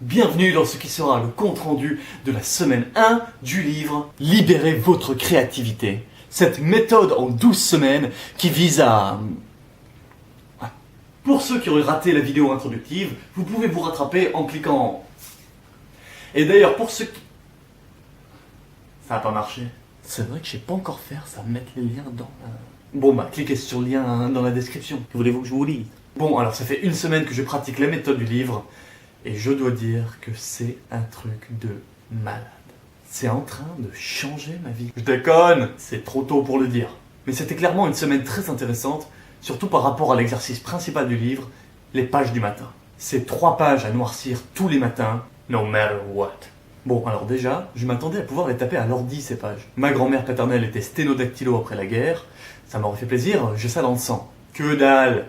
Bienvenue dans ce qui sera le compte-rendu de la semaine 1 du livre Libérez votre créativité. Cette méthode en 12 semaines qui vise à... Pour ceux qui auraient raté la vidéo introductive, vous pouvez vous rattraper en cliquant... Et d'ailleurs, pour ceux qui... Ça n'a pas marché. C'est vrai que je sais pas encore faire ça, mettre les liens dans... Bon bah, cliquez sur le lien dans la description. Que voulez-vous que je vous lise? Bon, alors ça fait une semaine que je pratique la méthode du livre, et je dois dire que c'est un truc de malade. C'est en train de changer ma vie. Je déconne, c'est trop tôt pour le dire. Mais c'était clairement une semaine très intéressante, surtout par rapport à l'exercice principal du livre, les pages du matin. C'est 3 pages à noircir tous les matins, no matter what. Bon, alors déjà, je m'attendais à pouvoir les taper à l'ordi, ces pages. Ma grand-mère paternelle était sténodactylo après la guerre, ça m'aurait fait plaisir, j'ai ça dans le sang. Que dalle!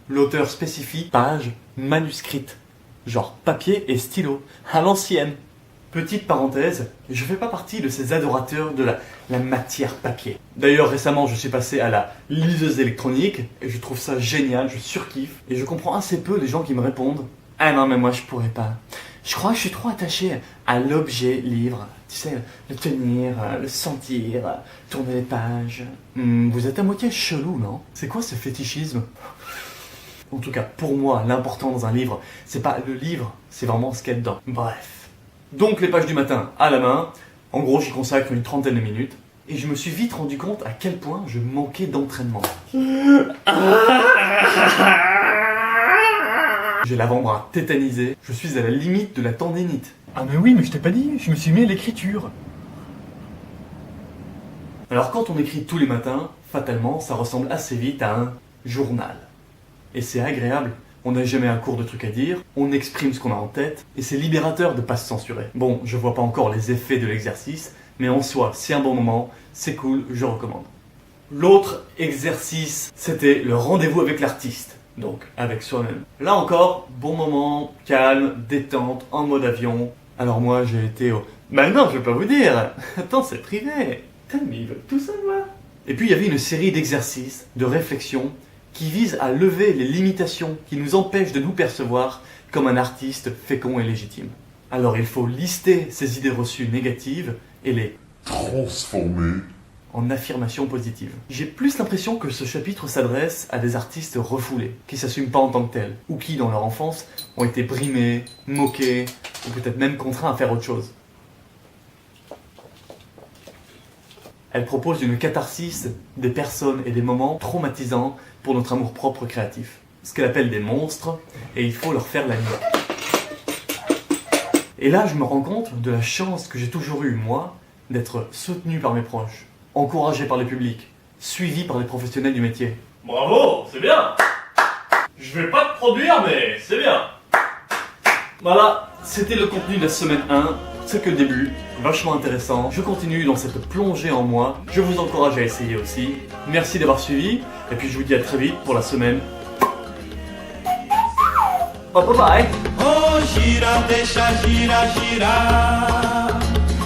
L'auteur spécifie page manuscrite, genre papier et stylo, à l'ancienne. Petite parenthèse, je fais pas partie de ces adorateurs de la matière papier. D'ailleurs récemment je suis passé à la liseuse électronique, et je trouve ça génial, je surkiffe, et je comprends assez peu les gens qui me répondent « Ah non mais moi je pourrais pas, je crois que je suis trop attaché à l'objet livre, tu sais, le tenir, le sentir, tourner les pages. Vous êtes à moitié chelou, non? C'est quoi ce fétichisme ?» En tout cas, pour moi, l'important dans un livre, c'est pas le livre, c'est vraiment ce qu'il y a dedans. Bref. Donc les pages du matin à la main, en gros j'y consacre une 30aine de minutes, et je me suis vite rendu compte à quel point je manquais d'entraînement. J'ai l'avant-bras tétanisé, je suis à la limite de la tendinite. Ah mais oui, mais je t'ai pas dit, je me suis mis à l'écriture. Alors quand on écrit tous les matins, fatalement, ça ressemble assez vite à un journal. Et c'est agréable, on n'a jamais un cours de trucs à dire, on exprime ce qu'on a en tête, et c'est libérateur de pas se censurer. Bon, je vois pas encore les effets de l'exercice, mais en soi, c'est un bon moment, c'est cool, je recommande. L'autre exercice, c'était le rendez-vous avec l'artiste, donc avec soi-même. Là encore, bon moment, calme, détente, en mode avion. Alors moi, j'ai été au... Bah non, je vais pas vous dire, attends, c'est privé. Putain, mais ils veulent tout savoir. Et puis il y avait une série d'exercices, de réflexions, qui vise à lever les limitations qui nous empêchent de nous percevoir comme un artiste fécond et légitime. Alors il faut lister ces idées reçues négatives et les transformer en affirmations positives. J'ai plus l'impression que ce chapitre s'adresse à des artistes refoulés, qui s'assument pas en tant que tels, ou qui, dans leur enfance, ont été brimés, moqués, ou peut-être même contraints à faire autre chose. Elle propose une catharsis des personnes et des moments traumatisants pour notre amour-propre créatif. Ce qu'elle appelle des monstres, et il faut leur faire la nuit. Et là, je me rends compte de la chance que j'ai toujours eue, moi, d'être soutenu par mes proches, encouragé par le public, suivi par les professionnels du métier. Bravo, c'est bien. Je vais pas te produire, mais c'est bien. Voilà, c'était le contenu de la semaine 1. C'est que le début, vachement intéressant. Je continue dans cette plongée en moi. Je vous encourage à essayer aussi. Merci d'avoir suivi. Et puis je vous dis à très vite pour la semaine. Oh, bye bye. Oh, gira, deixa, gira, girar.